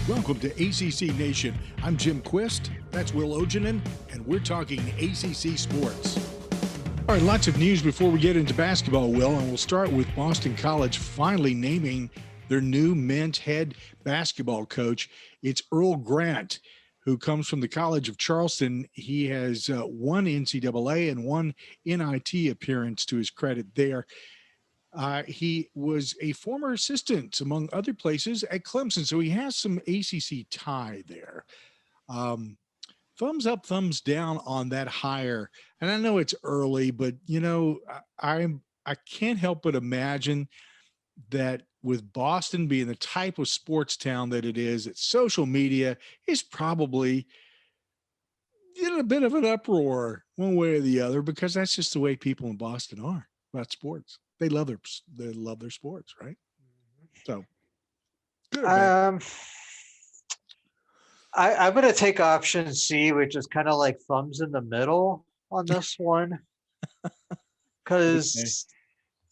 Welcome to ACC Nation. I'm Jim Quist. That's Will Ojanen, and we're talking ACC sports. All right, lots of news before we get into basketball, Will, and we'll start with Boston College finally naming their new men's head basketball coach. It's Earl Grant, who comes from the College of Charleston. He has one NCAA and one NIT appearance to his credit there. He was a former assistant, among other places, at Clemson, so he has some ACC tie there. Thumbs up, thumbs down on that hire. And I know it's early, but, you know, I can't help but imagine that with Boston being the type of sports town that it is, that social media is probably in a bit of an uproar one way or the other, because that's just the way people in Boston are about sports. They love their sports, right? So good or bad? I'm going to take option C, which is kind of like thumbs in the middle on this one, because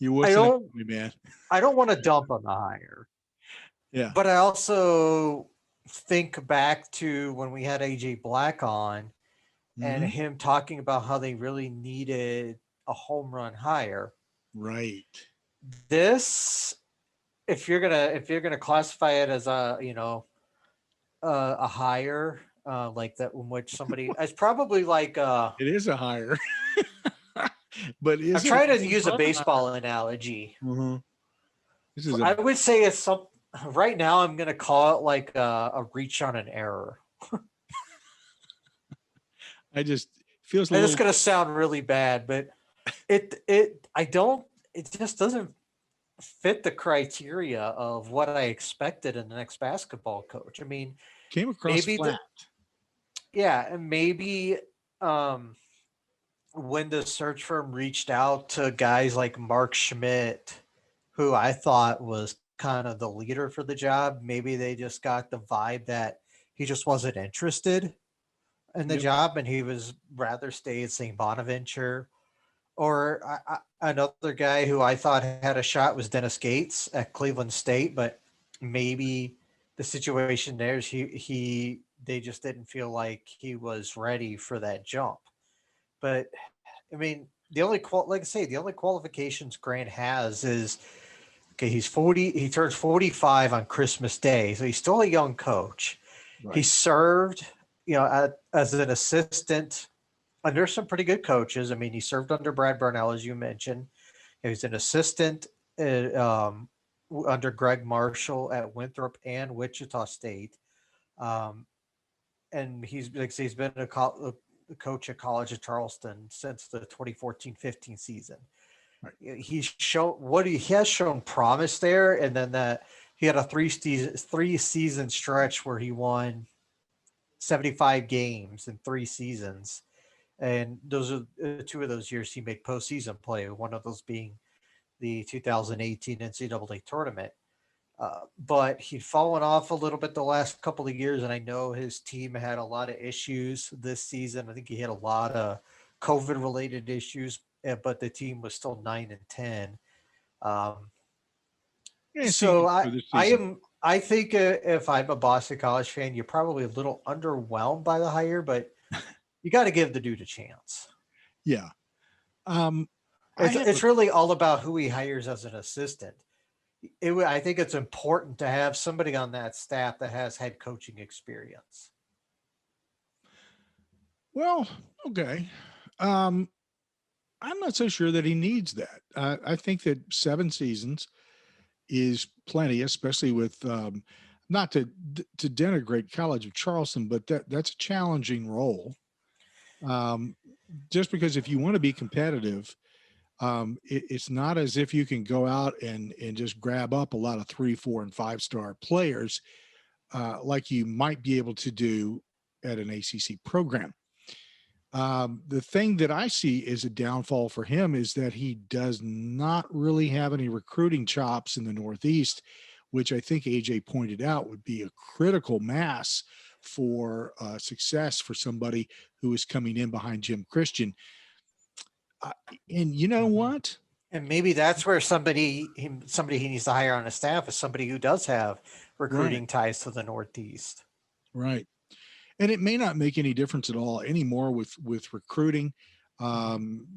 I don't want to dump on the hire. Yeah, but I also think back to when we had AJ Black on and him talking about how they really needed a home run hire. Right. This, if you're gonna classify it as a hire like that, in which somebody it's probably like it is a hire. But I'm trying to use a baseball analogy. I would say it's some. Right now, I'm gonna call it like a reach on an error. It's gonna sound really bad, but it just doesn't fit the criteria of what I expected in the next basketball coach. I mean, came across flat. And maybe when the search firm reached out to guys like Mark Schmidt, who I thought was kind of the leader for the job, maybe they just got the vibe that he just wasn't interested in the job and he was rather stay at St. Bonaventure. Or another guy who I thought had a shot was Dennis Gates at Cleveland State, but maybe the situation there is they just didn't feel like he was ready for that jump. But I mean, the only qualifications Grant has is, okay, he's 40, he turns 45 on Christmas Day, so he's still a young coach. Right. He served, as an assistant under some pretty good coaches. I mean, he served under Brad Burnell, as you mentioned. He was an assistant under Greg Marshall at Winthrop and Wichita State. And he's been a coach at College of Charleston since the 2014-15 season. Right. He has shown promise there, and then that he had a three season stretch where he won 75 games in 3 seasons. And those are 2 of those years he made postseason play, one of those being the 2018 NCAA tournament. But he'd fallen off a little bit the last couple of years, and I know his team had a lot of issues this season. I think he had a lot of COVID-related issues, but the team was still 9-10. I think if I'm a Boston College fan, you're probably a little underwhelmed by the hire, but you got to give the dude a chance. Yeah. It's really all about who he hires as an assistant. I think it's important to have somebody on that staff that has head coaching experience. Well, okay. I'm not so sure that he needs that. I think that 7 seasons is plenty, especially with not to denigrate College of Charleston, but that's a challenging role. Just because if you want to be competitive, it's not as if you can go out and just grab up a lot of 3, 4, and 5-star players like you might be able to do at an ACC program. The thing that I see is a downfall for him is that he does not really have any recruiting chops in the Northeast, which I think AJ pointed out would be a critical mass for success for somebody who is coming in behind Jim Christian. And you know what? And maybe that's where somebody he needs to hire on his staff is somebody who does have Right, recruiting ties to the Northeast. right. And it may not make any difference at all anymore with recruiting. Hmm. Um,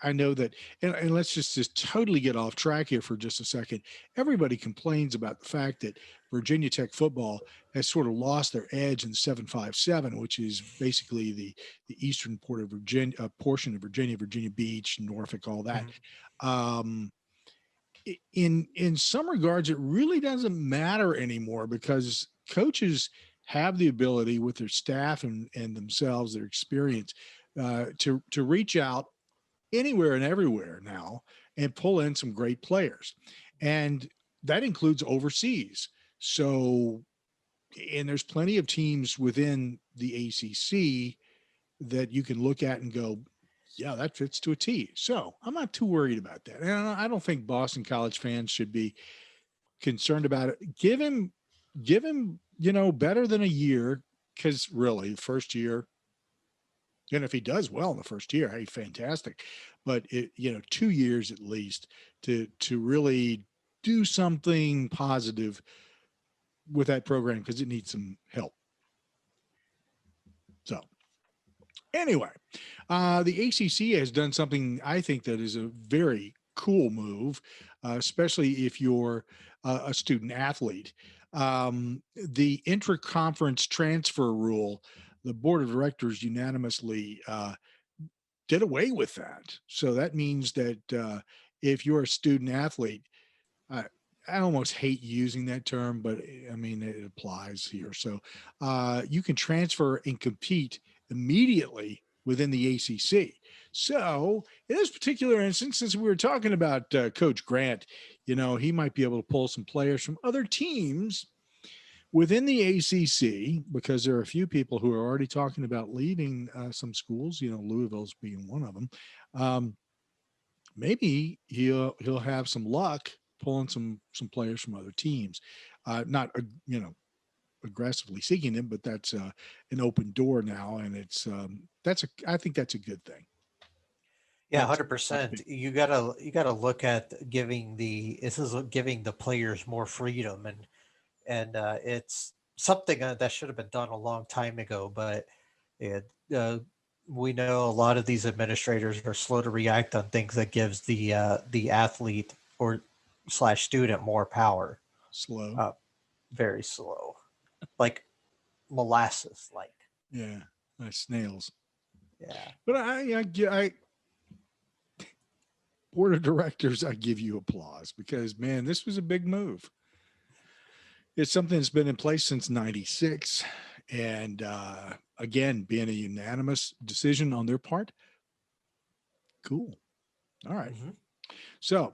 I know that, and let's just totally get off track here for just a second. Everybody complains about the fact that Virginia Tech football has sort of lost their edge in the 757, which is basically the eastern port of Virginia, portion of Virginia, Virginia Beach, Norfolk, all that. Hmm. Um, in some regards, it really doesn't matter anymore because coaches have the ability with their staff and themselves, their experience, to reach out anywhere and everywhere now and pull in some great players, and that includes overseas. So, and there's plenty of teams within the ACC that you can look at and go, yeah, that fits to a T. So I'm not too worried about that. And I don't think Boston College fans should be concerned about it. Give him, better than a year, because really, first year, and if he does well in the first year, hey, fantastic. But 2 years at least to really do something positive with that program because it needs some help. So anyway, the ACC has done something I think that is a very cool move, especially if you're a student athlete. The intra-conference transfer rule, the board of directors unanimously did away with that. So that means that if you're a student athlete, I, I almost hate using that term, but I mean, it applies here. So you can transfer and compete immediately within the ACC. So in this particular instance, since we were talking about Coach Grant, he might be able to pull some players from other teams within the ACC, because there are a few people who are already talking about leaving some schools, Louisville's being one of them. Um, Maybe he'll have some luck pulling some players from other teams, not aggressively seeking them, but that's an open door now, and I think that's a good thing. Yeah, That's my 100%. opinion. You gotta look at giving the players more freedom, and it's something that should have been done a long time ago. But it, we know a lot of these administrators are slow to react on things that gives the athlete or slash student more power. Slow, Uh, Very slow, like molasses. Like, yeah, snails. yeah, But I board of directors, I give you applause because man, this was a big move. It's something that's been in place since '96, and again, being a unanimous decision on their part, cool. All right. hmm So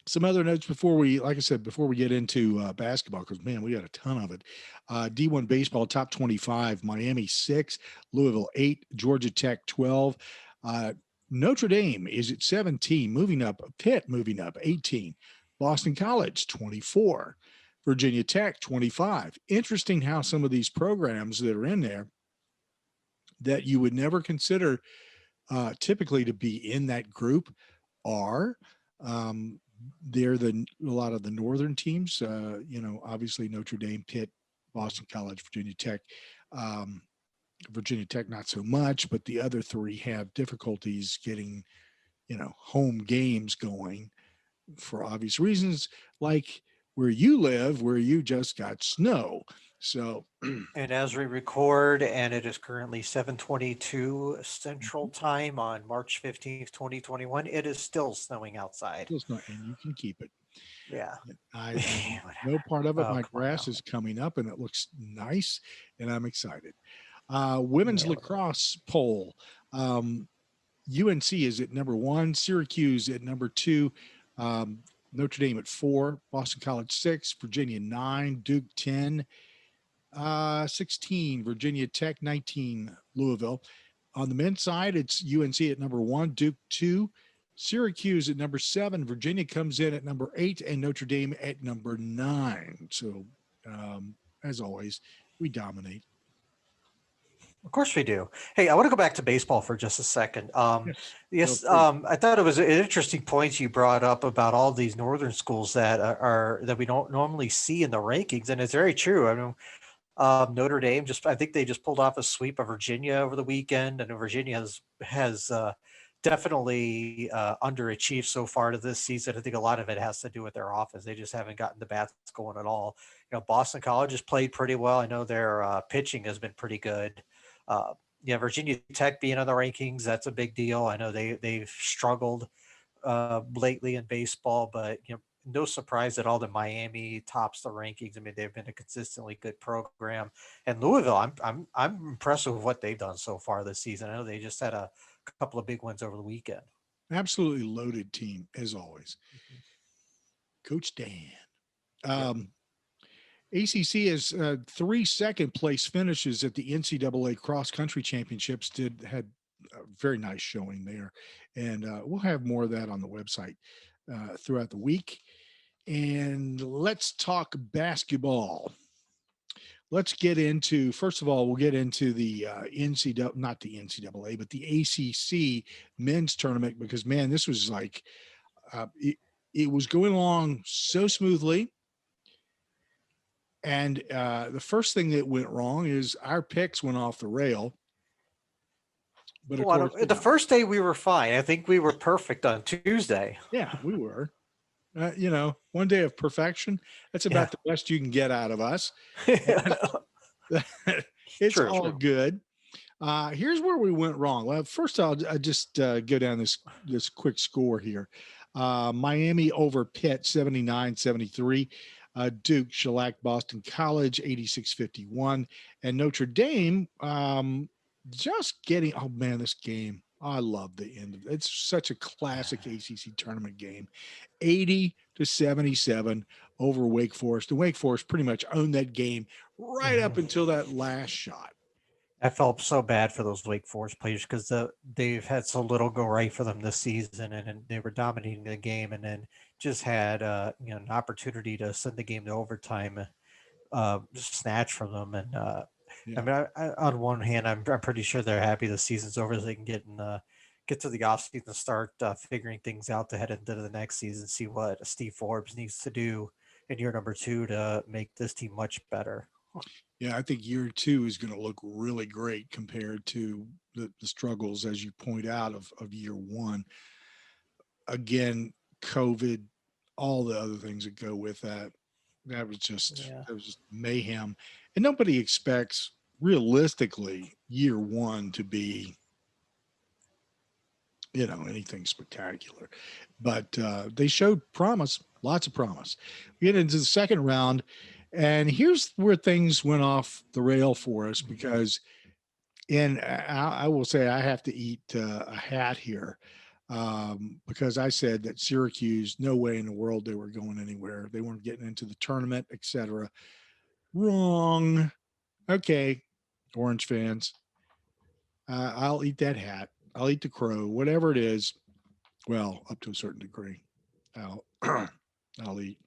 some other notes before like I said, before we get into basketball, because man, we got a ton of it. D1 baseball top 25: Miami 6, Louisville 8, Georgia Tech 12. Uh, Notre Dame is at 17, moving up. Pitt moving up 18. Boston College 24. Virginia Tech 25. Interesting how some of these programs that are in there that you would never consider typically to be in that group are. Um, they're a lot of the northern teams. Obviously Notre Dame, Pitt, Boston College, Virginia Tech. Um, Virginia Tech not so much, but the other three have difficulties getting home games going for obvious reasons, like where you live, where you just got snow. So And as we record, and it is currently 7:22 Central Time on March 15th, 2021, it is still snowing outside. still snow, and you can keep it. Yeah. I Whatever. know part of it. Oh, My come on grass now. is coming up and it looks nice, and I'm excited. Women's Yeah, whatever. lacrosse poll. Um, UNC is at number one, Syracuse at number two, Notre Dame at 4, Boston College 6, Virginia 9, Duke 10, 16, Virginia Tech 19, Louisville. On the men's side, it's UNC at number 1, Duke 2, Syracuse at number 7, Virginia comes in at number 8, and Notre Dame at number 9. So, as always, we dominate. Of course we do. Hey, I want to go back to baseball for just a second. Yes. Feel Yes, free. I thought it was an interesting point you brought up about all these northern schools that are that we don't normally see in the rankings, and it's very true. I mean, Notre Dame I think they just pulled off a sweep of Virginia over the weekend, and Virginia has definitely underachieved so far to this season. I think a lot of it has to do with their offense. They just haven't gotten the bats going at all. Boston College has played pretty well. I know their pitching has been pretty good. Uh, yeah, Virginia Tech being on the rankings, that's a big deal. I know they've struggled lately in baseball, but no surprise at all that Miami tops the rankings. I mean, they've been a consistently good program, and Louisville. I'm impressed with what they've done so far this season. I know they just had a couple of big wins over the weekend. Absolutely loaded team as always. Mhm. Coach Dan. Yep. Um, ACC has 3 second place finishes at the NCAA cross country championships. Had a very nice showing there, and we'll have more of that on the website throughout the week. And let's talk basketball. Let's get into, first of all, we'll get into the NCAA, not the NCAA, but the ACC men's tournament, because man, this was like it was going along so smoothly. And the first thing that went wrong is our picks went off the rail. But of course, The first day we were fine. I think we were perfect on Tuesday. yeah, we were. One day of perfection, that's Yeah. about the best you can get out of us. It's True. all True. good. Here's where we went wrong. Well, first I'll just go down this quick score here. Miami over Pitt 79-73. Duke shellacked Boston College 86-51. And Notre Dame just getting, oh man, this game. I love the end of it. It's such a classic ACC tournament game. 80-77 over Wake Forest. And Wake Forest pretty much owned that game right up Mhm. until that last shot. I felt so bad for those Wake Forest players because they've had so little go right for them this season, and they were dominating the game, and then just had an opportunity to send the game to overtime, just snatched from them. And I Yeah. mean, on one hand, I'm pretty sure they're happy the season's over, so they can get to the offseason and start figuring things out to head into the next season, see what Steve Forbes needs to do in year number 2 to make this team much better. Yeah, I think year two is going to look really great compared to the struggles, as you point out, of year one. Again, COVID, all the other things that go with that. Yeah. That was just mayhem. And nobody expects realistically year one to be, anything spectacular. But they showed promise, lots of promise. We get into the second round, and here's where things went off the rail for us because, and I will say I have to eat a hat here because I said that Syracuse, no way in the world they were going anywhere. They weren't getting into the tournament, etc. Wrong. Okay, Orange fans, I'll eat that hat. I'll eat the crow, whatever it is. Well, up to a certain degree. I'll I'll eat.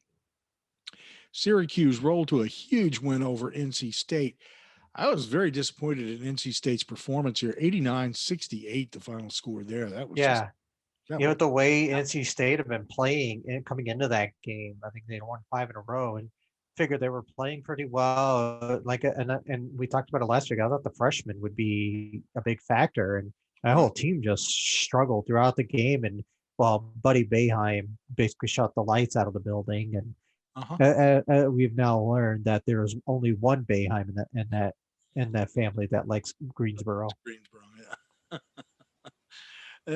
Syracuse rolled to a huge win over NC State. I was very disappointed in NC State's performance here. 89-68, the final score there. That was just Yeah. that was The way NC State have been playing and coming into that game, I think they won 5 in a row and figured they were playing pretty well. And we talked about it last week. I thought the freshmen would be a big factor, and my right. whole team just struggled throughout the game. And well, Buddy Boeheim basically shut the lights out of the building. And Uh-huh. we've now learned that there is only one Boeheim in that family that likes Greensboro. Greensboro, yeah.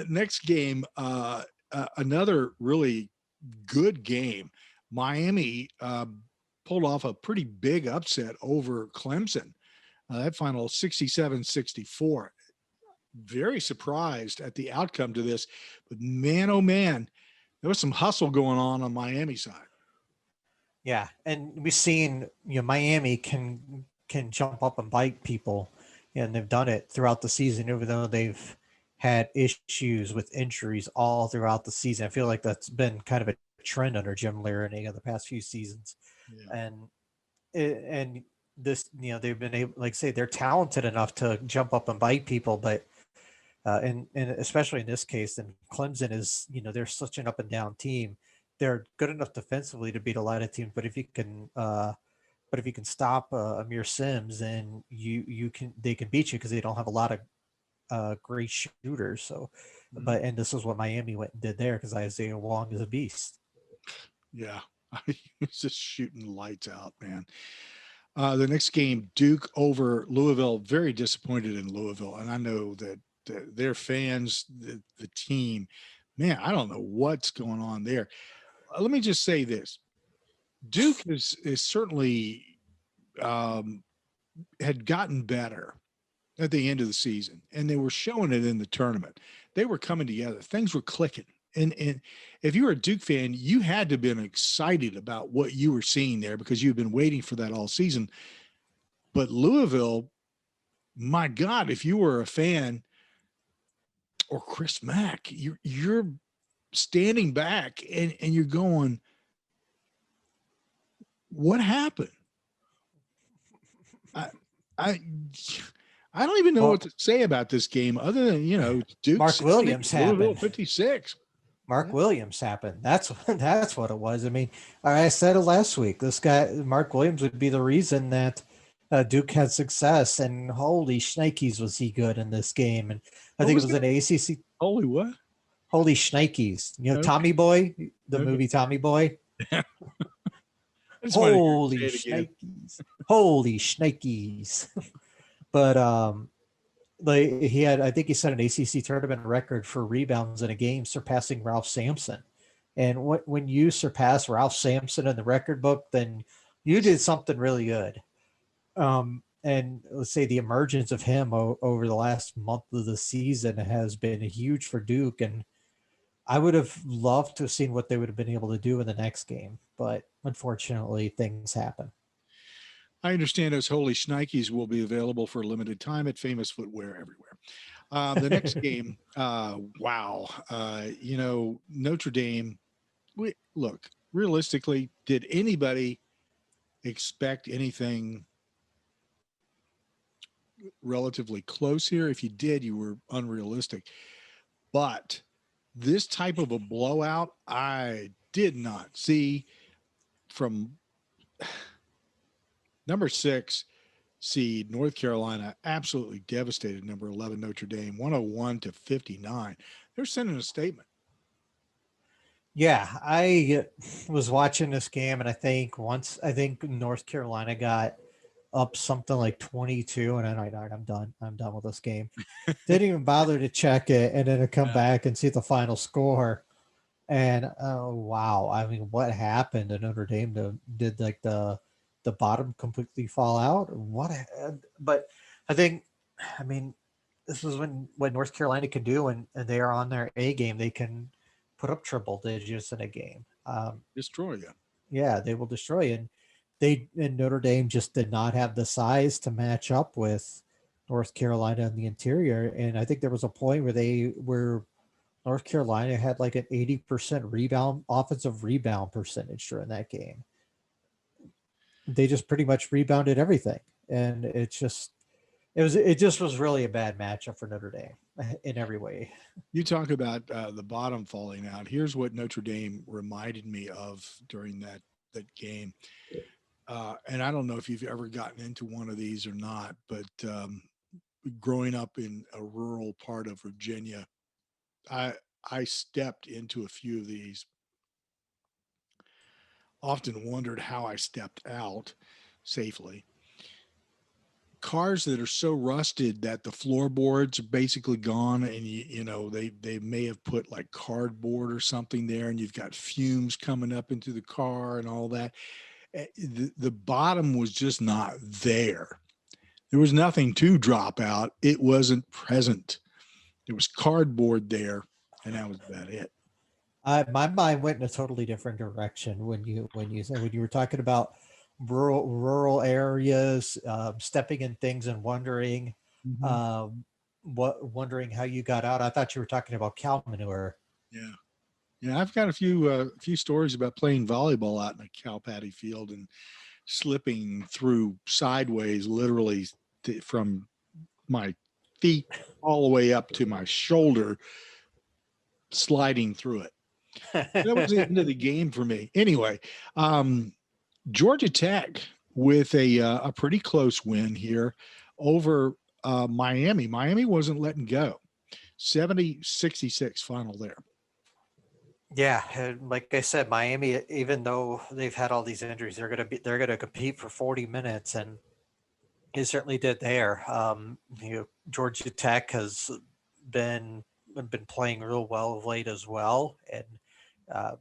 Next game, another really good game. Miami pulled off a pretty big upset over Clemson. That final 67-64. Very surprised at the outcome to this, but man, oh man, there was some hustle going on Miami side. Yeah, and we've seen Miami can jump up and bite people, and they've done it throughout the season, even though they've had issues with injuries all throughout the season. I feel like that's been kind of a trend under Jim Laraney in the past few seasons, Yeah. and and this, they've been able, like say, they're talented enough to jump up and bite people, but and especially in this case, and Clemson is, they're such an up and down team. They're good enough defensively to beat a lot of teams, but if you can stop Amir Sims, then they can beat you because they don't have a lot of great shooters. So, and this is what Miami went and did there because Isaiah Wong is a beast. Yeah, he's just shooting lights out, man. The next game, Duke over Louisville. Very disappointed in Louisville, and I know that their fans, the team, man, I don't know what's going on there. Let me just say this: Duke is certainly had gotten better at the end of the season, and they were showing it in the tournament. They were coming together. Things were clicking. And if you were a Duke fan, you had to have been excited about what you were seeing there because you've been waiting for that all season. But Louisville, my God, if you were a fan or Chris Mack, you're standing back and you're going, what happened? I don't even know what to say about this game other than, Duke. Mark Williams happened. 56. Mark Williams happened. That's what it was. I mean, I said it last week. This guy, Mark Williams, would be the reason that Duke had success. And holy shnikes, was he good in this game? And I think it was an ACC. Holy what? Holy shnikes. Okay. Tommy Boy, the movie Tommy Boy. Holy shnikes. Holy shnikes. But I think he set an ACC tournament record for rebounds in a game, surpassing Ralph Sampson. And when you surpass Ralph Sampson in the record book, then you did something really good. And let's say the emergence of him over the last month of the season has been huge for Duke. And I would have loved to have seen what they would have been able to do in the next game. But unfortunately, things happen. I understand those holy shnikes will be available for a limited time at Famous Footwear everywhere. The next game, wow. Notre Dame, look, realistically, did anybody expect anything relatively close here? If you did, you were unrealistic. But this type of a blowout, I did not see from number 6 seed North Carolina, absolutely devastated number 11 Notre Dame, 101-59. They're sending a statement. Yeah, I was watching this game, and I think North Carolina got up something like 22, and I'm done. I'm done with this game. Didn't even bother to check it, and then to come back and see the final score. And oh wow, I mean, what happened to Notre Dame? Did like the bottom completely fall out? But I mean, this is what North Carolina can do, and they are on their A game. They can put up triple digits in a game. Destroy you. Yeah, they will destroy you. And Notre Dame just did not have the size to match up with North Carolina in the interior. And I think there was a point where North Carolina had like an 80% offensive rebound percentage during that game. They just pretty much rebounded everything. And it just was really a bad matchup for Notre Dame in every way. You talk about the bottom falling out. Here's what Notre Dame reminded me of during that game. And I don't know if you've ever gotten into one of these or not, but growing up in a rural part of Virginia, I stepped into a few of these. Often wondered how I stepped out safely. Cars that are so rusted that the floorboards are basically gone, and they may have put like cardboard or something there, and you've got fumes coming up into the car and all that. The bottom was just not there. There was nothing to drop out. It wasn't present. There was cardboard there, and that was about it. My mind went in a totally different direction when you were talking about rural areas, stepping in things and wondering wondering how you got out. I thought you were talking about cow manure. Yeah, I've got a few stories about playing volleyball out in a cow patty field and slipping through sideways, literally from my feet all the way up to my shoulder, sliding through it. That was the end of the game for me. Anyway, Georgia Tech with a pretty close win here over Miami. Miami wasn't letting go. 70-66 final there. Yeah, and like I said, Miami, even though they've had all these injuries, they're gonna compete for 40 minutes, and they certainly did there. Georgia Tech has been playing real well of late as well, and uh,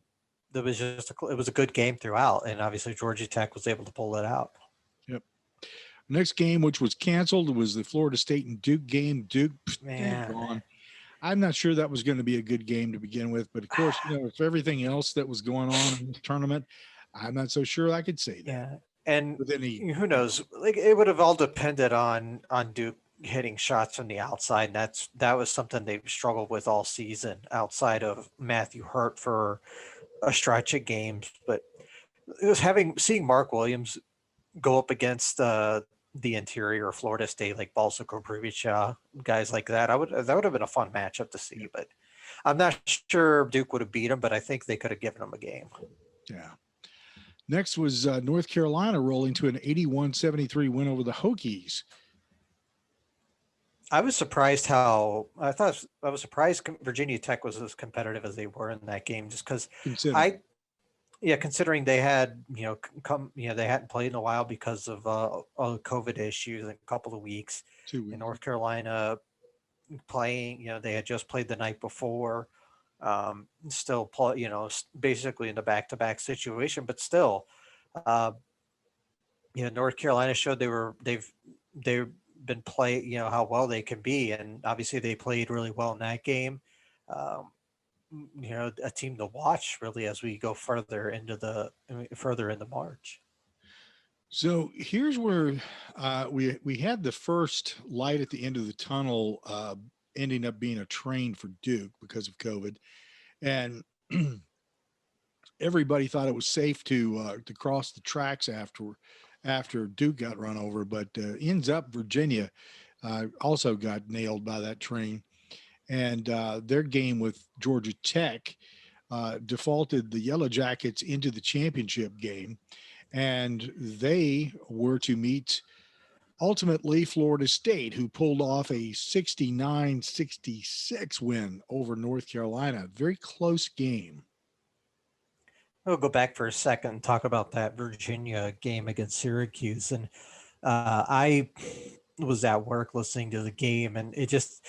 it was a good game throughout, and obviously Georgia Tech was able to pull it out. Yep. Next game, which was canceled, was the Florida State and Duke game. Duke, Man, gone. I'm not sure that was going to be a good game to begin with, but of course, with everything else that was going on in this tournament, I'm not so sure I could say that. yeah, and with any, who knows? Like it would have all depended on Duke hitting shots from the outside. And that was something they've struggled with all season, outside of Matthew Hurt for a stretch of games. But it was seeing Mark Williams go up against the interior of Florida State, like Balsa Koprivica, guys like that. That would have been a fun matchup to see. But I'm not sure Duke would have beat him, but I think they could have given him a game. Yeah. Next was North Carolina rolling to an 81-73 win over the Hokies. I was surprised Virginia Tech was as competitive as they were in that game, just because considering they had, they hadn't played in a while because of COVID issues in a couple of weeks. 2 weeks. In North Carolina playing, they had just played the night before, still play, basically in the back-to-back situation, but still, North Carolina showed they've been playing, how well they can be, and obviously they played really well in that game. A team to watch really as we go further into March. So here's where we had the first light at the end of the tunnel, ending up being a train for Duke because of COVID, and everybody thought it was safe to cross the tracks after Duke got run over, but ends up Virginia also got nailed by that train, and their game with Georgia Tech defaulted the Yellow Jackets into the championship game, and they were to meet ultimately Florida State, who pulled off a 69-66 win over North Carolina. Very close game. We'll go back for a second and talk about that Virginia game against Syracuse. And I was at work listening to the game, and it just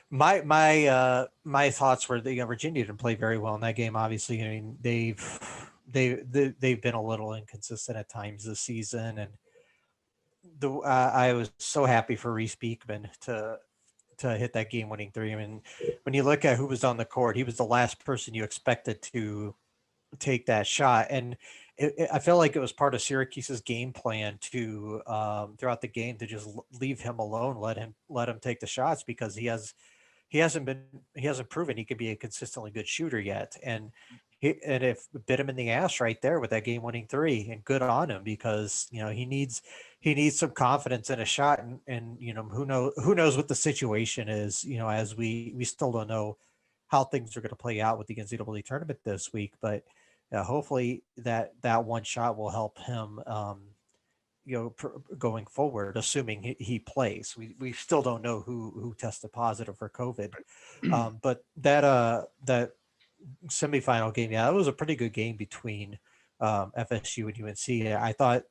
my thoughts were that Virginia didn't play very well in that game. Obviously, I mean they've been a little inconsistent at times this season, and I was so happy for Reese Beekman to hit that game-winning three. I mean, when you look at who was on the court, he was the last person you expected to take that shot, and I felt like it was part of Syracuse's game plan to throughout the game to just leave him alone, let him take the shots, because he hasn't proven he could be a consistently good shooter yet, and if bit him in the ass right there with that game-winning three, and good on him, because he needs some confidence in a shot, and who knows what the situation is, as we still don't know how things are going to play out with the NCAA tournament this week, but hopefully that one shot will help him, going forward, assuming he plays. We still don't know who tested positive for COVID, but that semifinal game, that was a pretty good game between FSU and UNC. I thought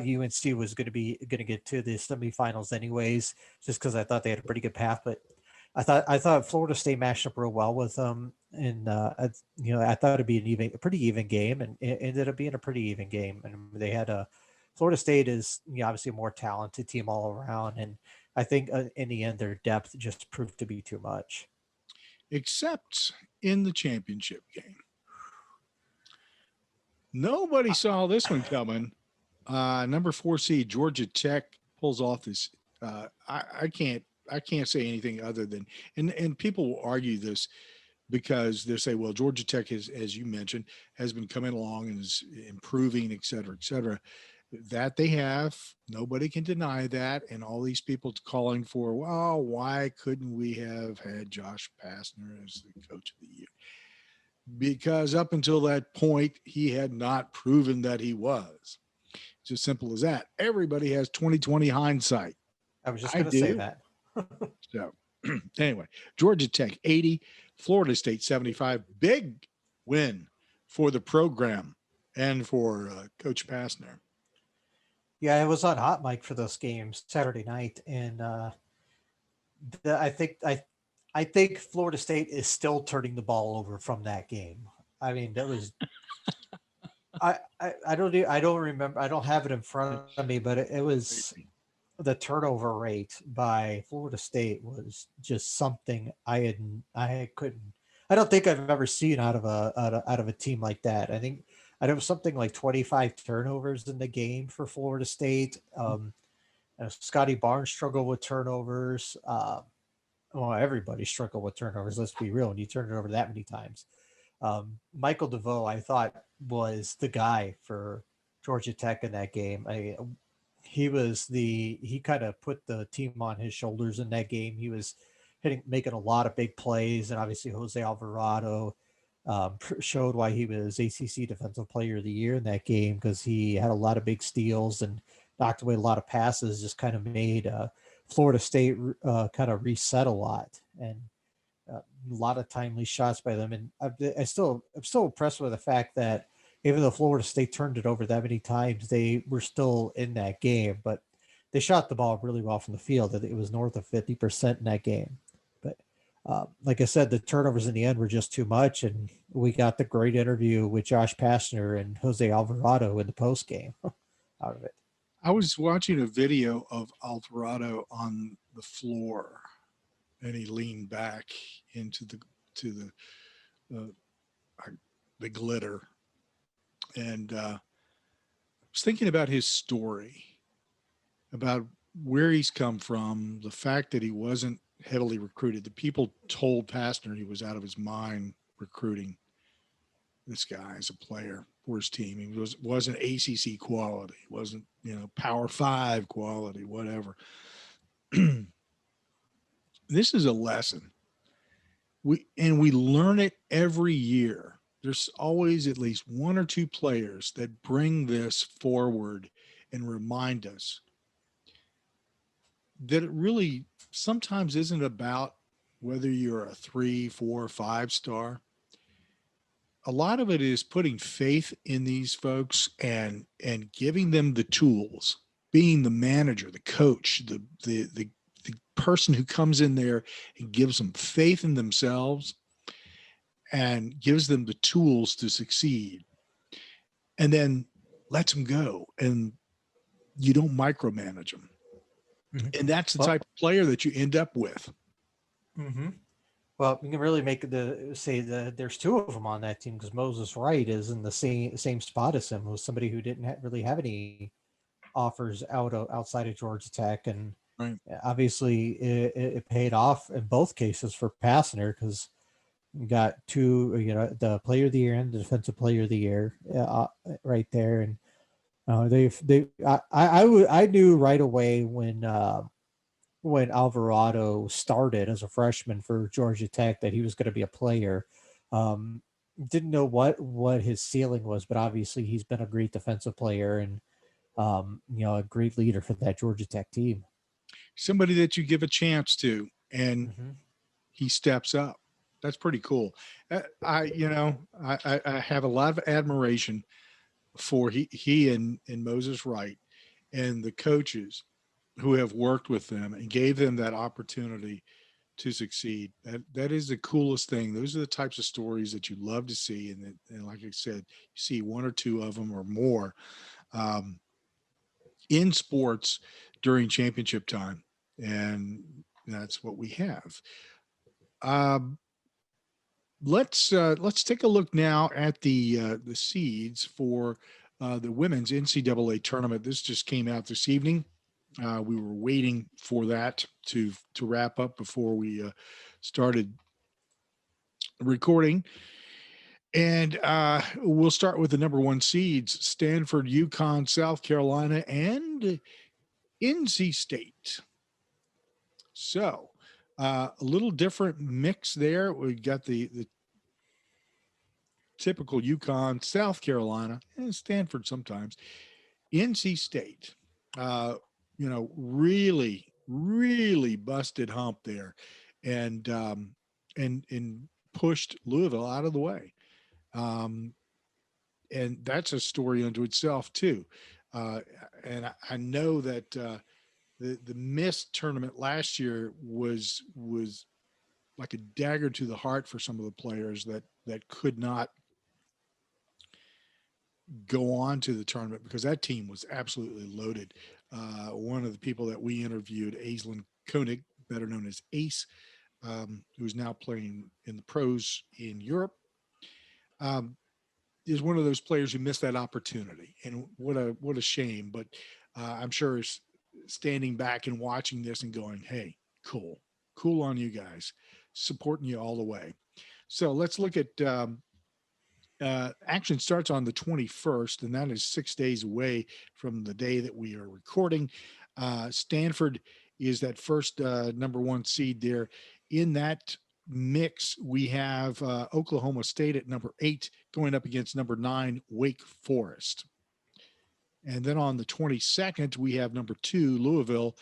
UNC was going to get to the semifinals anyways, just because I thought they had a pretty good path, but I thought Florida State matched up real well with them, and I thought it'd be a pretty even game, and it ended up being a pretty even game. And they had Florida State is obviously a more talented team all around, and I think in the end their depth just proved to be too much. Except in the championship game, nobody saw this one coming. Number 4 seed Georgia Tech pulls off this. I can't say anything other than, and people will argue this because they say, well, Georgia Tech has, as you mentioned, has been coming along and is improving, et cetera, et cetera. That they have. Nobody can deny that. And all these people calling for, well, why couldn't we have had Josh Pastner as the coach of the year? Because up until that point, he had not proven that he was. It's as simple as that. Everybody has 2020 hindsight. I was just I going to say do. that. So anyway, Georgia Tech 80, Florida State 75. Big win for the program and for Coach Pastner. Yeah, I was on Hot Mic for those games Saturday night, and I think Florida State is still turning the ball over from that game. I mean, that was I don't remember, I don't have it in front of me, but it was the turnover rate by Florida State was just something I couldn't, I don't think I've ever seen out of a team like that. I know something like 25 turnovers in the game for Florida State. Scotty Barnes struggled with turnovers. Well, everybody struggled with turnovers. Let's be real. When you turn it over that many times, Michael DeVoe, I thought, was the guy for Georgia Tech in that game. He kind of put the team on his shoulders in that game. He was making a lot of big plays, and obviously Jose Alvarado showed why he was ACC Defensive Player of the Year in that game, because he had a lot of big steals and knocked away a lot of passes. Just kind of made Florida State kind of reset a lot, and a lot of timely shots by them. And I'm still impressed with the fact that even though Florida State turned it over that many times, they were still in that game. But they shot the ball really well from the field. It was north of 50% in that game. But like I said, the turnovers in the end were just too much, and we got the great interview with Josh Pastner and Jose Alvarado in the post game out of it. I was watching a video of Alvarado on the floor, and he leaned back into uh, the glitter, and I was thinking about his story, about where he's come from, the fact that he wasn't heavily recruited. The people told Pastner he was out of his mind recruiting this guy as a player for his team. He wasn't ACC quality, wasn't, Power 5 quality, whatever. This is a lesson. We learn it every year. There's always at least one or two players that bring this forward and remind us that it really sometimes isn't about whether you're a 3, 4, 5 star. A lot of it is putting faith in these folks and giving them the tools, being the manager, the coach, the person who comes in there and gives them faith in themselves and gives them the tools to succeed, and then lets them go, and you don't micromanage them. Mm-hmm. And that's the type of player that you end up with. Mm-hmm. Well, you can really say that there's two of them on that team, because Moses Wright is in the same spot as him, was somebody who didn't really have any offers outside of Georgia Tech, and Right. obviously it paid off in both cases for Pastner, because you got two, the Player of the Year and the Defensive Player of the Year right there, and I knew right away when Alvarado started as a freshman for Georgia Tech that he was going to be a player. Didn't know what his ceiling was, but obviously he's been a great defensive player and a great leader for that Georgia Tech team. Somebody that you give a chance to, and he steps up. That's pretty cool. I have a lot of admiration for he and Moses Wright and the coaches who have worked with them and gave them that opportunity to succeed. That is the coolest thing. Those are the types of stories that you love to see. And like I said, you see one or two of them or more in sports during championship time. And that's what we have. Let's take a look now at the seeds for the women's NCAA tournament. This just came out this evening. We were waiting for that to wrap up before we started recording. And we'll start with the number one seeds: Stanford, UConn, South Carolina, and NC State. So a little different mix there. We got the typical UConn, South Carolina, and Stanford sometimes. NC State, uh, really, really busted hump there, and and pushed Louisville out of the way. Um, and that's a story unto itself too. Uh, and I know that the missed tournament last year was like a dagger to the heart for some of the players that could not go on to the tournament because that team was absolutely loaded. One of the people that we interviewed, Aislinn Koenig, better known as Ace, who's now playing in the pros in Europe, um, is one of those players who missed that opportunity. And what a shame. But I'm sure standing back and watching this and going, hey, cool on you guys, supporting you all the way. So let's look at action starts on the 21st, and that is 6 days away from the day that we are recording. Stanford is that first number one seed there. In that mix, we have Oklahoma State at number 8 going up against number 9, Wake Forest. And then on the 22nd, we have number 2, Louisville,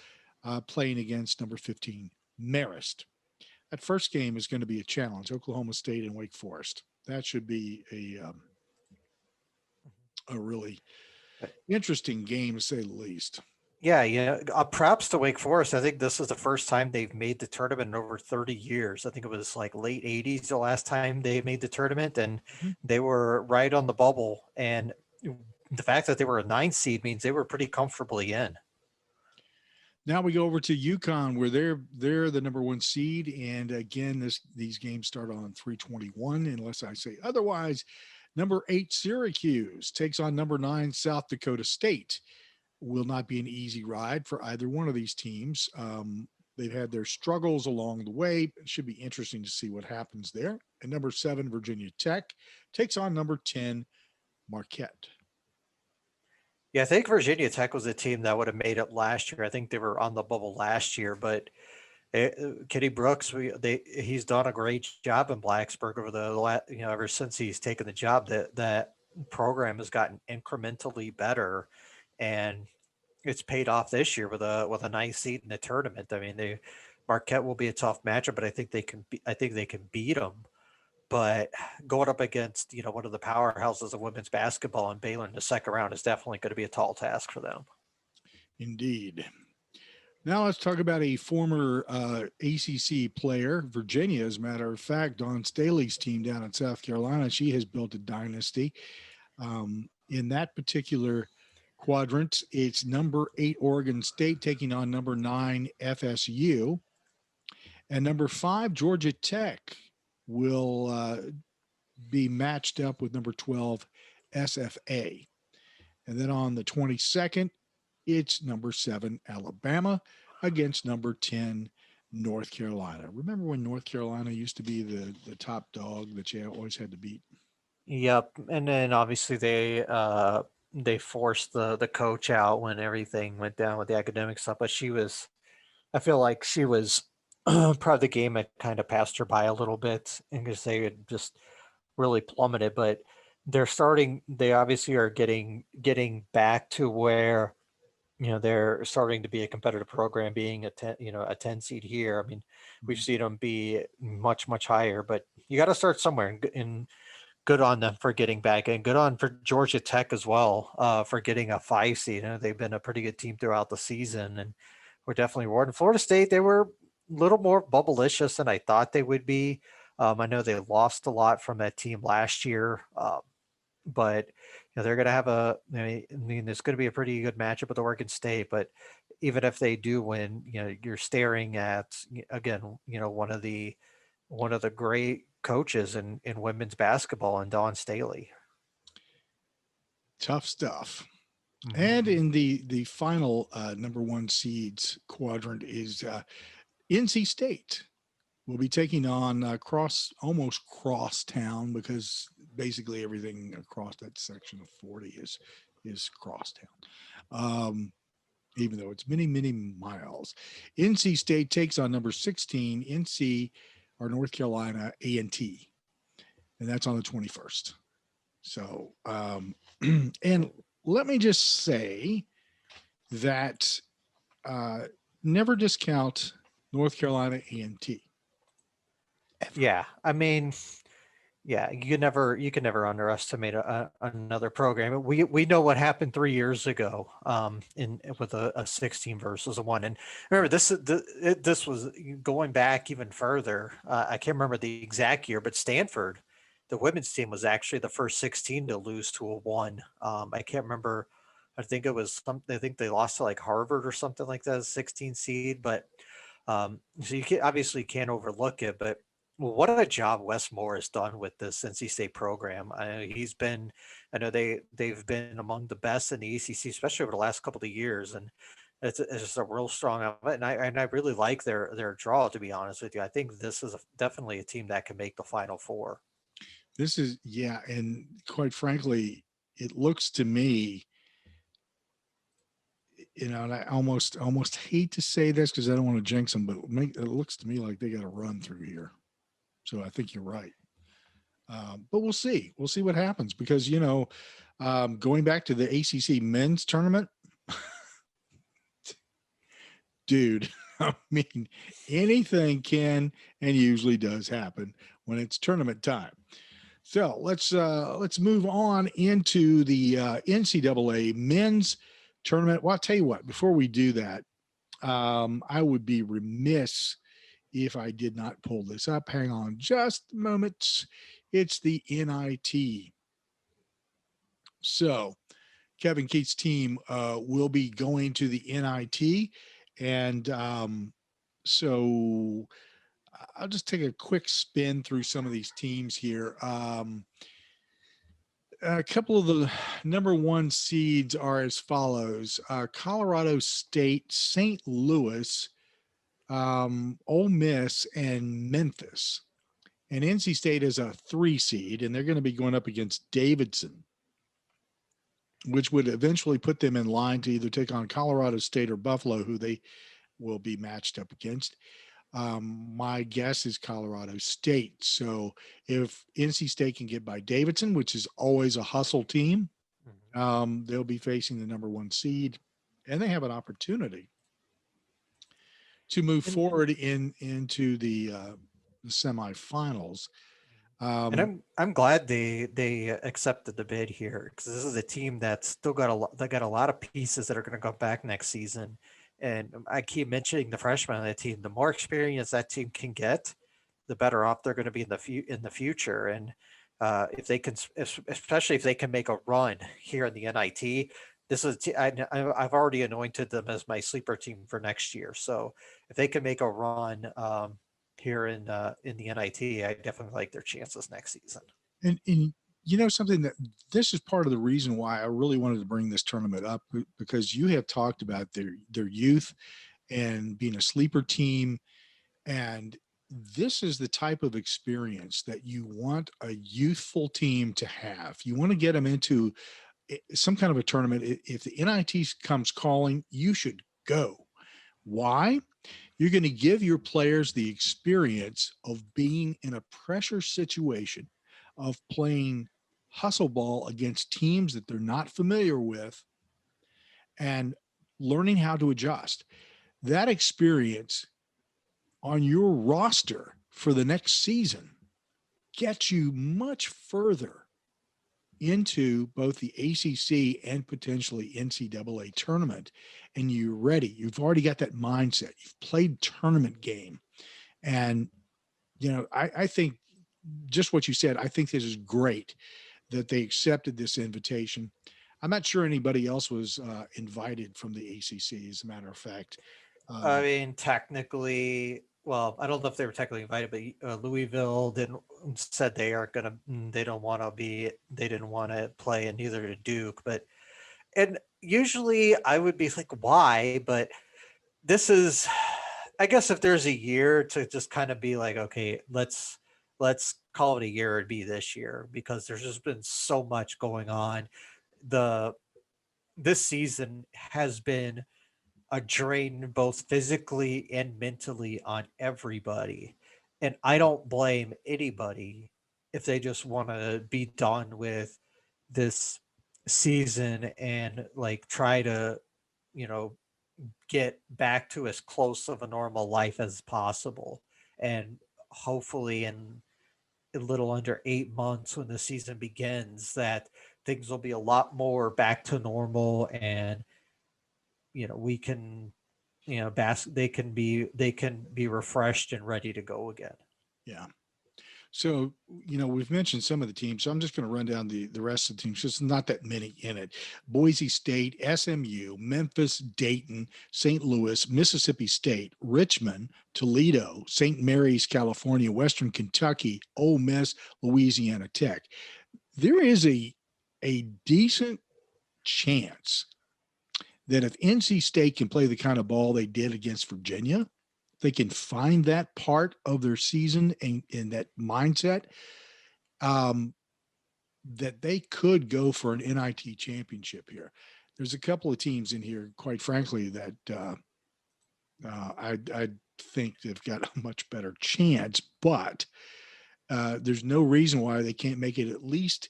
playing against number 15, Marist. That first game is going to be a challenge, Oklahoma State and Wake Forest. That should be a really interesting game, to say the least. Yeah, props to Wake Forest. I think this is the first time they've made the tournament in over 30 years. I think it was like late 80s the last time they made the tournament, and Mhm. they were right on the bubble. And the fact that they were a 9 seed means they were pretty comfortably in. Now we go over to UConn, where they're the number one seed, and again, these games start on 3/21, unless I say otherwise. Number 8 Syracuse takes on number 9 South Dakota State. Will not be an easy ride for either one of these teams. They've had their struggles along the way. It should be interesting to see what happens there. And number 7 Virginia Tech takes on number 10 Marquette. Yeah, I think Virginia Tech was a team that would have made it last year. I think they were on the bubble last year, but Kenny Brooks, he's done a great job in Blacksburg over ever since he's taken the job. That program has gotten incrementally better, and it's paid off this year with a nice seed in the tournament. I mean, Marquette will be a tough matchup, but I think they can beat them. But going up against one of the powerhouses of women's basketball and Baylor in the second round is definitely going to be a tall task for them. Indeed. Now let's talk about a former ACC player, Virginia, as a matter of fact, Dawn Staley's team down in South Carolina. She has built a dynasty. In that particular quadrant, it's number 8 Oregon State taking on number 9 FSU. And number 5 Georgia Tech will be matched up with number 12 SFA. And then on the 22nd, it's number 7 Alabama against number 10 North Carolina. Remember when North Carolina used to be the top dog that you always had to beat? Yep, and then obviously they forced the coach out when everything went down with the academic stuff. But I feel like she was part of the game that kind of passed her by a little bit, and because they had just really plummeted. But they obviously are getting back to where they're starting to be a competitive program, being a 10 seed here. I mean, we've seen them be much higher, but you got to start somewhere, and good on them for getting back, and good on for Georgia Tech as well, for getting a 5 seed. They've been a pretty good team throughout the season, and we're definitely rewarding. Florida State, they were a little more bubblicious than I thought they would be. I know they lost a lot from that team last year, but they're going to have I mean, it's going to be a pretty good matchup with Oregon State. But even if they do win, you're staring at, again, one of the great coaches in women's basketball, and Dawn Staley. Tough stuff. Mm-hmm. And in the final number 1 seeds quadrant is NC State. Will be taking on almost cross town, because basically everything across that section of 40 is crosstown. Even though it's many, many miles. NC State takes on number 16, NC or North Carolina A&T, and that's on the 21st. So, and let me just say that never discount North Carolina A&T. Yeah, I mean, yeah, you can never underestimate another program. We know what happened 3 years ago, in with a 16 versus a 1. And remember, this was going back even further. I can't remember the exact year, but Stanford, the women's team, was actually the first 16 to lose to a 1. I can't remember. I think it was I think they lost to like Harvard or something like that, as a 16 seed. But so you obviously can't overlook it. But well, what a job Wes Moore has done with this NC State program. I know they've been among the best in the ACC, especially over the last couple of years, and it's just a real strong. And I really like their draw. To be honest with you, I think this is definitely a team that can make the Final Four. This is, yeah, and quite frankly, it looks to me, and I almost hate to say this because I don't want to jinx them, but it looks to me like they got to run through here. So I think you're right. But we'll see. We'll see what happens because, going back to the ACC men's tournament, dude, I mean, anything can and usually does happen when it's tournament time. So let's move on into the NCAA men's tournament. Well, I'll tell you what, before we do that, I would be remiss if I did not pull this up. Hang on just a moment. It's the NIT. So Kevin Keats' team will be going to the NIT. And so I'll just take a quick spin through some of these teams here. A couple of the number 1 seeds are as follows. Colorado State, St. Louis, Ole Miss, and Memphis. And NC State is a 3 seed, and they're going to be going up against Davidson, which would eventually put them in line to either take on Colorado State or Buffalo, who they will be matched up against. My guess is Colorado State. So if NC State can get by Davidson, which is always a hustle team, they'll be facing the number 1 seed, and they have an opportunity to move forward into the semifinals. And I'm glad they accepted the bid here, because this is a team that's still got a lot of pieces that are going to go back next season. And I keep mentioning the freshmen on that team. The more experience that team can get, the better off they're going to be in the future. And if they can, especially if they can make a run here in the NIT, this is I've already anointed them as my sleeper team for next year. So if they can make a run here in the NIT, I definitely like their chances next season. And something that this is part of the reason why I really wanted to bring this tournament up, because you have talked about their youth and being a sleeper team. And this is the type of experience that you want a youthful team to have. You want to get them into some kind of a tournament. If the NIT comes calling, you should go. Why? You're going to give your players the experience of being in a pressure situation, of playing hustle ball against teams that they're not familiar with, and learning how to adjust. That experience on your roster for the next season gets you much further into both the ACC and potentially NCAA tournament, and you're ready. You've already got that mindset. You've played tournament game. And, I think just what you said, I think this is great that they accepted this invitation. I'm not sure anybody else was invited from the ACC, as a matter of fact. I mean, technically, well, I don't know if they were technically invited, but Louisville said they didn't want to play, and neither did Duke. And usually I would be like, why? But this is, I guess, if there's a year to just kind of be like, okay, let's let's call it a year, it'd be this year because there's just been so much going on. The This season has been a drain both physically and mentally on everybody. And I don't blame anybody if they just want to be done with this season and like try to, you know, get back to as close of a normal life as possible. And hopefully in a little under 8 months when the season begins that things will be a lot more back to normal and we can they can be refreshed and ready to go again. Yeah. So, we've mentioned some of the teams, so I'm just going to run down the rest of the teams. Just not that many in it. Boise State, SMU, Memphis, Dayton, St. Louis, Mississippi State, Richmond, Toledo, St. Mary's, California, Western Kentucky, Ole Miss, Louisiana Tech. There is a decent chance that if NC State can play the kind of ball they did against Virginia, they can find that part of their season and in that mindset, that they could go for an NIT championship here. There's a couple of teams in here, quite frankly, that I think they've got a much better chance, but there's no reason why they can't make it at least,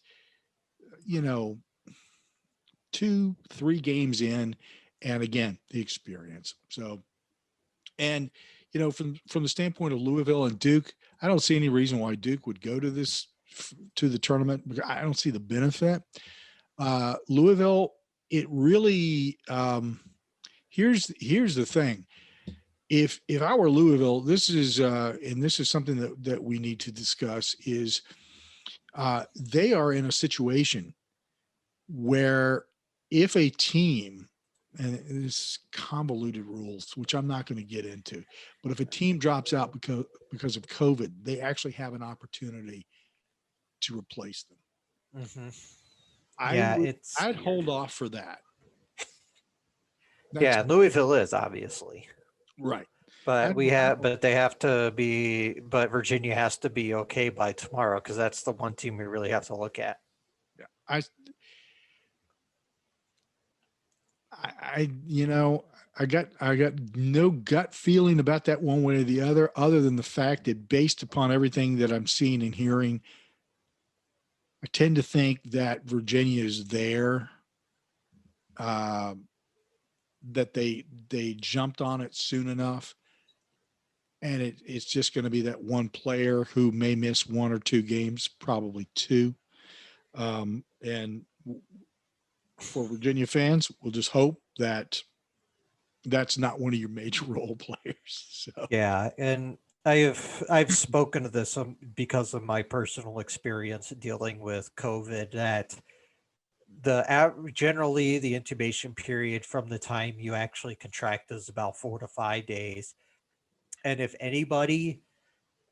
2-3 games in, and again, the experience. So, and from the standpoint of Louisville and Duke, I don't see any reason why Duke would go to the tournament. I don't see the benefit. Louisville, it really here's the thing. If I were Louisville, this is and this is something that we need to discuss is they are in a situation where if a team, and it's convoluted rules, which I'm not going to get into, but if a team drops out because of COVID, they actually have an opportunity to replace them. Mm-hmm. I Yeah, would, it's I'd weird. hold off for that. That's Yeah, Louisville is obviously, right. but they have to be, but Virginia has to be okay by tomorrow because that's the one team we really have to look at. Yeah, I got no gut feeling about that one way or the other than the fact that based upon everything that I'm seeing and hearing, I tend to think that Virginia is there, that they jumped on it soon enough, and it's just going to be that one player who may miss 1 or 2 games, probably 2. And for Virginia fans, we'll just hope that that's not one of your major role players. So Yeah, and I've spoken to this because of my personal experience dealing with COVID. That generally the intubation period from the time you actually contract is about 4 to 5 days, and if anybody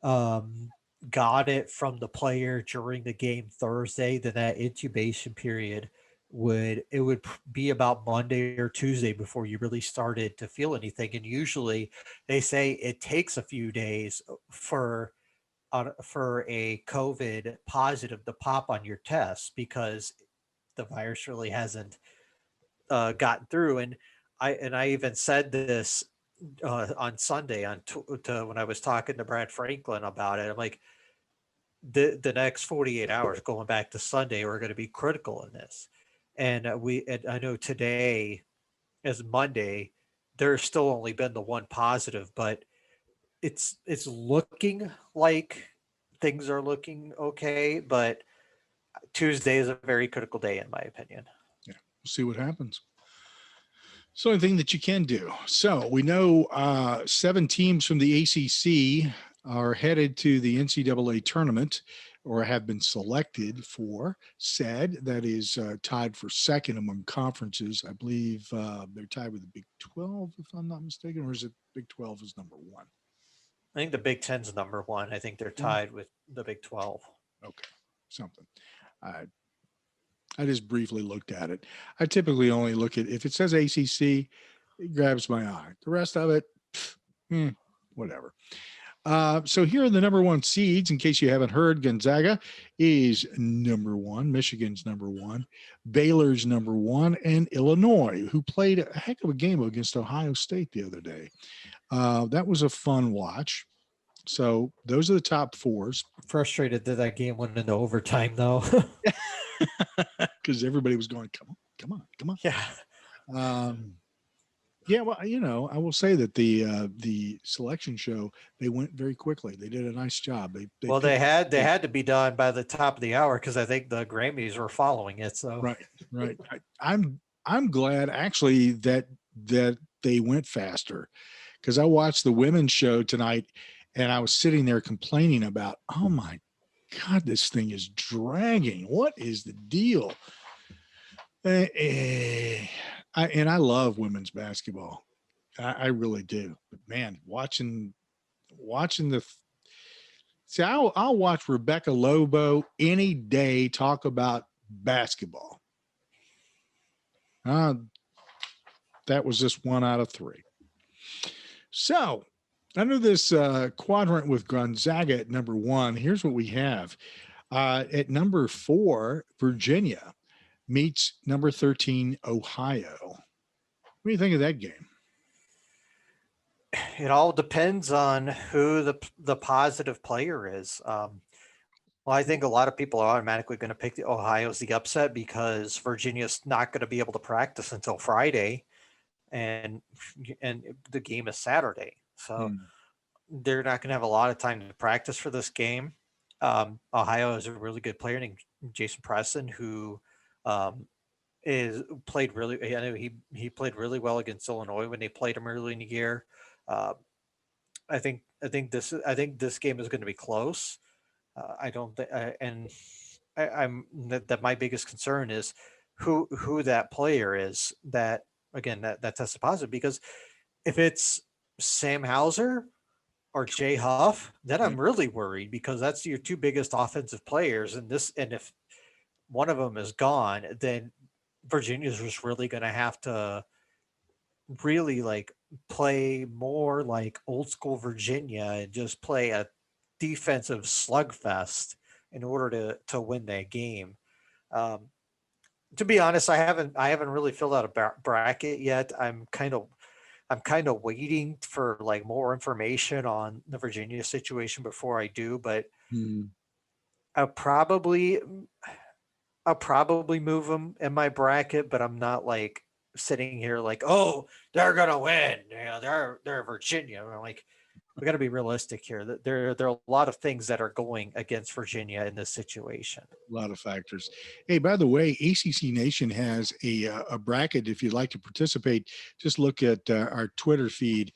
um, got it from the player during the game Thursday, then that intubation period would be about Monday or Tuesday before you really started to feel anything. And usually, they say it takes a few days for a COVID positive to pop on your test because the virus really hasn't gotten through. And I even said this on Sunday when I was talking to Brad Franklin about it. I'm like, the next 48 hours going back to Sunday are going to be critical in this. And I know today as Monday, there's still only been the one positive, but it's looking like things are looking okay. But Tuesday is a very critical day, in my opinion. yeah, we'll see what happens. It's the only thing that you can do. So we know 7 teams from the ACC are headed to the NCAA tournament or have been selected for said. That is tied for second among conferences. I believe they're tied with the Big 12, if I'm not mistaken, or is it Big 12 is number 1? I think the Big Ten's number 1. I think they're tied with the Big 12. Okay, something. I just briefly looked at it. I typically only look at, if it says ACC, it grabs my eye. The rest of it, whatever. So here are the number one seeds. In case you haven't heard, Gonzaga is number one. Michigan's number one. Baylor's number one. And Illinois, who played a heck of a game against Ohio State the other day. That was a fun watch. So those are the top fours. Frustrated that that game went into overtime, though. Because everybody was going, come on, come on, come on. Yeah. Yeah, well, I will say that the selection show, they went very quickly. They did a nice job. They had to be done by the top of the hour because I think the Grammys were following it. So right. I'm glad actually that they went faster, because I watched the women's show tonight and I was sitting there complaining about, oh my God, this thing is dragging. What is the deal? I love women's basketball. I really do. But man, watching I'll watch Rebecca Lobo any day talk about basketball. That was just 1 out of 3. So under this quadrant with Gonzaga at number 1, here's what we have. At number 4, Virginia meets number 13, Ohio. What do you think of that game? It all depends on who the positive player is. Well, I think a lot of people are automatically going to pick the Ohio as the upset because Virginia's not going to be able to practice until Friday, and the game is Saturday, so they're not going to have a lot of time to practice for this game. Ohio is a really good player named Jason Preston, who played really. I know he played really well against Illinois when they played him early in the year. I think this game is going to be close. I don't think, I'm that my biggest concern is who that player is that tested positive, because if it's Sam Hauser or Jay Huff, then I'm really worried, because that's your two biggest offensive players, and if one of them is gone, then Virginia's just really going to have to really play more like old school Virginia and just play a defensive slugfest in order to win that game. To be honest, I haven't really filled out a bracket yet. I'm kind of waiting for more information on the Virginia situation before I do, but I'll probably move them in my bracket, but I'm not sitting here oh, they're gonna win. They're Virginia. I'm we got to be realistic here. That there are a lot of things that are going against Virginia in this situation. A lot of factors. Hey, by the way, ACC Nation has a bracket. If you'd like to participate, just look at our Twitter feed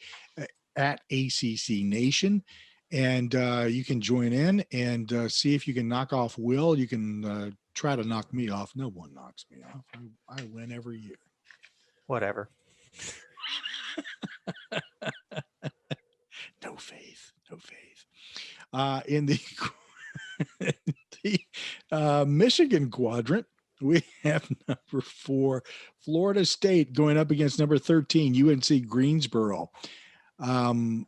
at ACC Nation, and you can join in and see if you can knock off Will. You can try to knock me off. No one knocks me off. I win every year. Whatever. No faith. In the Michigan quadrant, we have number 4, Florida State, going up against number 13, UNC Greensboro. Something.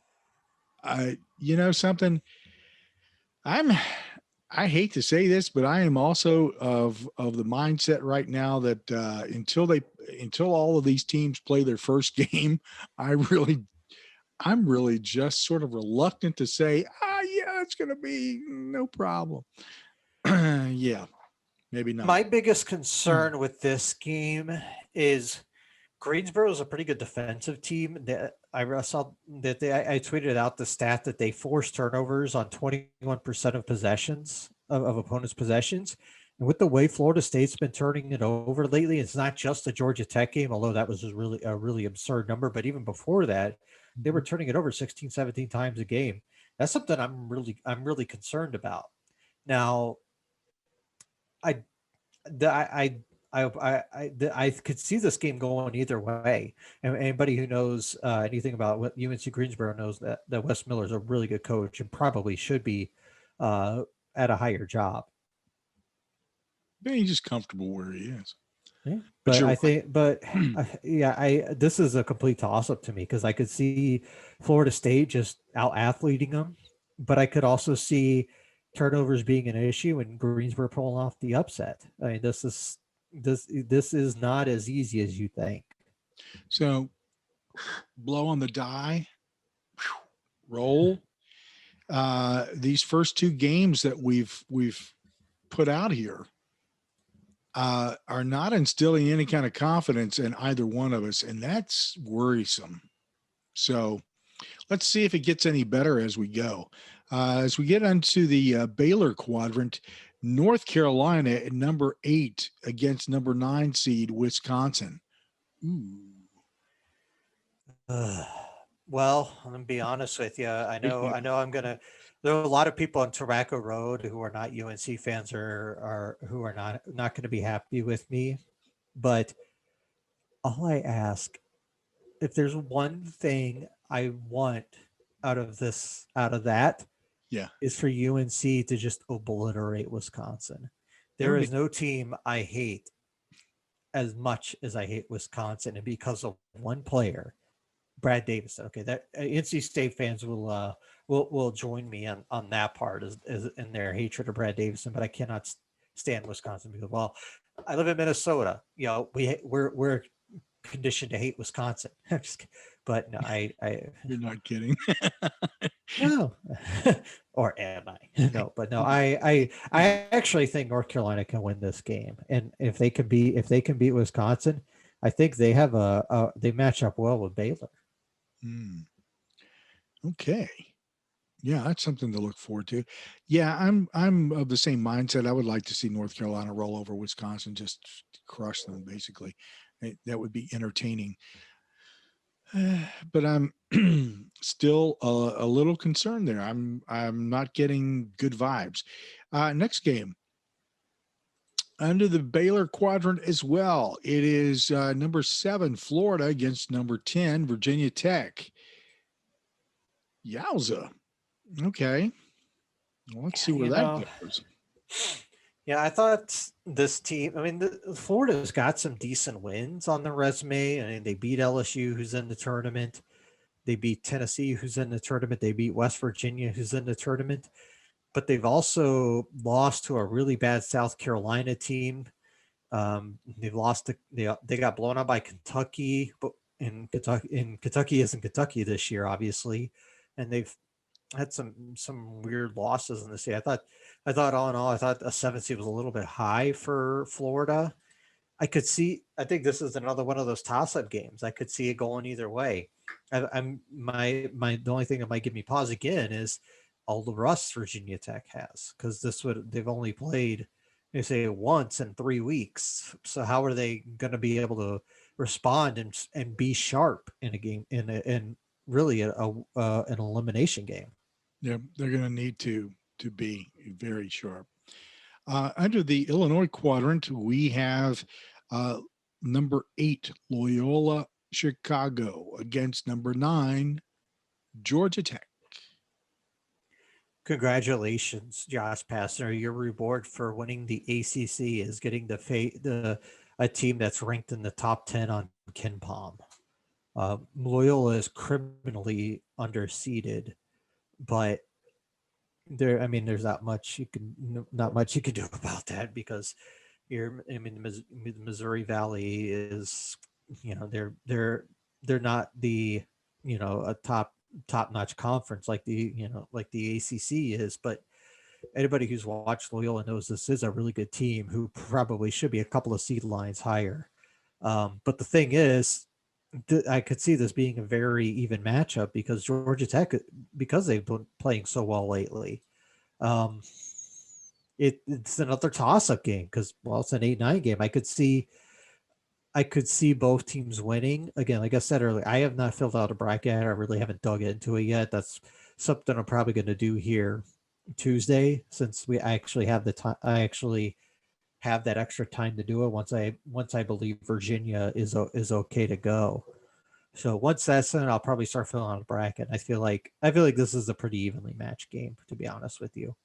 I hate to say this, but I am also of the mindset right now that until all of these teams play their first game, I'm really just sort of reluctant to say, it's going to be no problem. Yeah, maybe not. My biggest concern with this game is Greensboro is a pretty good defensive team. I saw that I tweeted out the stat that they forced turnovers on 21% of possessions of opponents' possessions. And with the way Florida State's been turning it over lately, it's not just the Georgia Tech game, although that was a really absurd number. But even before that, they were turning it over 16, 17 times a game. That's something I'm really concerned about. Now, I could see this game going either way. And anybody who knows anything about what UNC Greensboro knows that Wes Miller is a really good coach and probably should be at a higher job. He's just comfortable where he is. Yeah, But but you're I right. think, but yeah, this is a complete toss up to me because I could see Florida State just out athleting them, but I could also see turnovers being an issue and Greensboro pulling off the upset. I mean, this is not as easy as you think. So blow on the die, roll. These first two games that we've put out here are not instilling any kind of confidence in either one of us, and that's worrisome. So let's see if it gets any better as we go. As we get into the Baylor quadrant, North Carolina at number 8 against number 9 seed Wisconsin. Ooh. Well, I'm gonna be honest with you. I know. I'm gonna. There are a lot of people on Tobacco Road who are not UNC fans or who are not going to be happy with me. But all I ask, if there's one thing I want out of that, Yeah, is for UNC to just obliterate Wisconsin. there There we is no team I hate as much as I hate Wisconsin, and because of one player, Brad Davis. Okay, that NC State fans will join me on that part as in their hatred of Brad Davison, but I cannot stand Wisconsin because, well, I live in Minnesota. You know, we're conditioned to hate Wisconsin. But no, I You're not kidding. no, or am I? No, but no, I actually think North Carolina can win this game, and if they can beat Wisconsin, I think they match up well with Baylor. Hmm. Okay. Yeah, that's something to look forward to. Yeah, I'm of the same mindset. I would like to see North Carolina roll over Wisconsin, just crush them basically. That would be entertaining. But I'm still a little concerned there. I'm not getting good vibes. Next game under the Baylor quadrant as well. It is number 7 Florida against number 10 Virginia Tech. Yowza. Okay. Well, let's see where You that know, goes. yeah, I thought this team. I mean, Florida's got some decent wins on their resume. I mean, they beat LSU, who's in the tournament. They beat Tennessee, who's in the tournament. They beat West Virginia, who's in the tournament. But they've also lost to a really bad South Carolina team. They've lost. They got blown out by Kentucky, but Kentucky isn't Kentucky this year, obviously, and they've had some weird losses in the state. I thought all in all, I thought a 7 seed was a little bit high for Florida. I could see. I think this is another one of those toss-up games. I could see it going either way. I'm my the only thing that might give me pause again is all the rust Virginia Tech has, because they've only played, they say, once in 3 weeks. So how are they going to be able to respond and be sharp in a game in really an elimination game? Yeah, they're going to need to be very sharp. Under the Illinois quadrant, we have number 8 Loyola Chicago against number 9 Georgia Tech. Congratulations, Josh Pastner. Your reward for winning the ACC is getting the a team that's ranked in the top 10 on Ken Palm. Loyola is criminally underseeded, but I mean, there's not much you can do about that because I mean, the Missouri Valley is, they're not the, a top notch conference like like the ACC is, but anybody who's watched Loyola knows this is a really good team who probably should be a couple of seed lines higher. But the thing is, I could see this being a very even matchup because Georgia Tech, because they've been playing so well lately. Um, it's another toss-up game because, well, it's an 8-9 game. I could see both teams winning. Again, like I said earlier, I have not filled out a bracket. I really haven't dug into it yet. That's something I'm probably going to do here Tuesday, since I actually have the time. I actually have that extra time to do it once I believe Virginia is okay to go. So once that's done, I'll probably start filling out a bracket. I feel like this is a pretty evenly matched game, to be honest with you.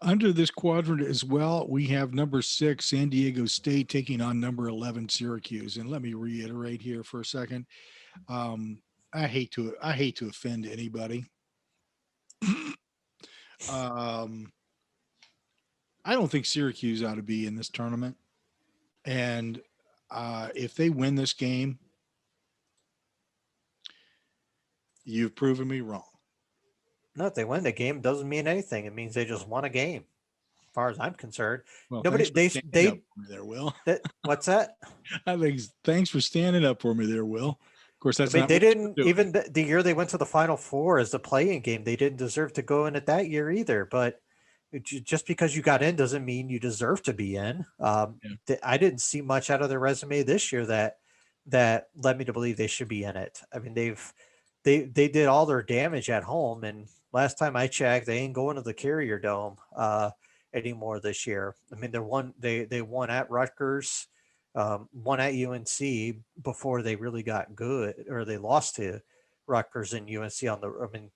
Under this quadrant as well, we have number 6, San Diego State, taking on number 11, Syracuse. And let me reiterate here for a second. I hate to offend anybody. I don't think Syracuse ought to be in this tournament. And if they win this game, you've proven me wrong. No, if they win the game, it doesn't mean anything. It means they just won a game, as far as I'm concerned. Well, Nobody, thanks for standing up for me there, Will. What's that? I think thanks for standing up for me there, Will. Of course, that's I mean, not they what you're didn't doing. even the year they went to the Final Four as the play-in game. They didn't deserve to go in it that year either. But just because you got in doesn't mean you deserve to be in. I didn't see much out of their resume this year that led me to believe they should be in it. I mean, they did all their damage at home, and last time I checked, they ain't going to the Carrier Dome anymore this year. I mean, they won at Rutgers, won at UNC before they really got good, or they lost to Rutgers and UNC on the. I mean,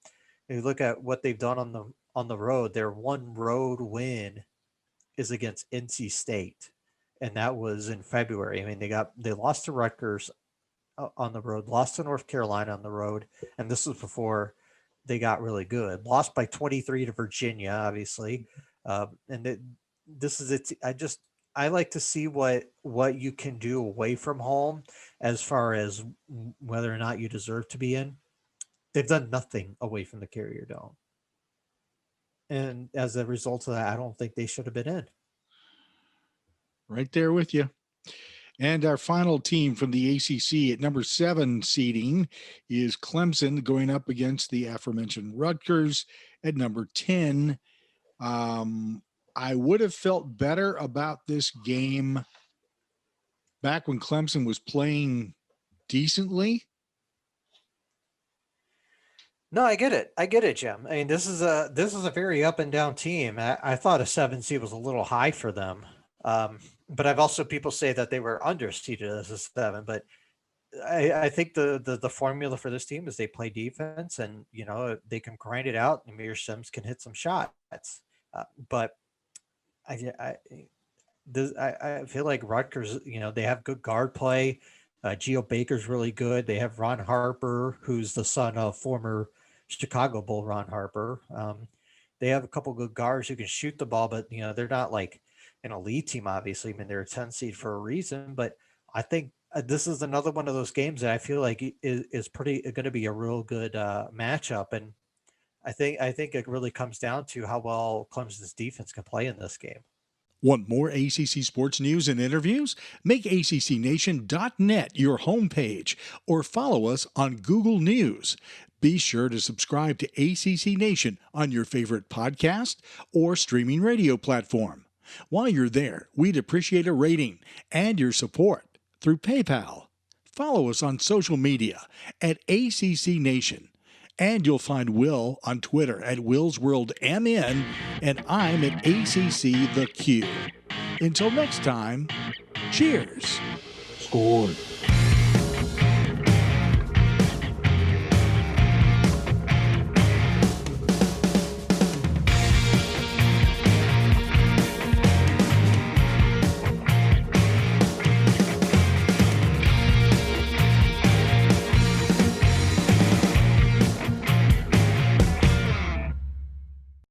you look at what they've done on the road. Their one road win is against NC State, and that was in February. I mean, they lost to Rutgers on the road, lost to North Carolina on the road, and this was before they got really good. Lost by 23 to Virginia, obviously, this is it. I like to see what you can do away from home as far as whether or not you deserve to be in. They've done nothing away from the Carrier Dome, and as a result of that, I don't think they should have been in. Right there with you. And our final team from the ACC at number 7 seeding is Clemson, going up against the aforementioned Rutgers at number 10. I would have felt better about this game back when Clemson was playing decently. No, I get it, Jim. I mean, this is a very up and down team. I thought a 7 seed was a little high for them. But I've also people say that they were underseeded as a 7. But I think the formula for this team is they play defense, and they can grind it out. And Amir Sims can hit some shots. But I feel like Rutgers, they have good guard play. Geo Baker's really good. They have Ron Harper, who's the son of former Chicago Bull Ron Harper. They have a couple good guards who can shoot the ball, but they're not like an elite team. Obviously, I mean, they're a 10 seed for a reason. But I think this is another one of those games that I feel like is pretty going to be a real good matchup, and I think it really comes down to how well Clemson's defense can play in this game. Want more ACC sports news and interviews? Make ACCNation.net your homepage or follow us on Google News. Be sure to subscribe to ACC Nation on your favorite podcast or streaming radio platform. While you're there, we'd appreciate a rating and your support through PayPal. Follow us on social media at ACC Nation. And you'll find Will on Twitter at WillsWorldMN, and I'm at ACC The Q. Until next time, cheers. Score.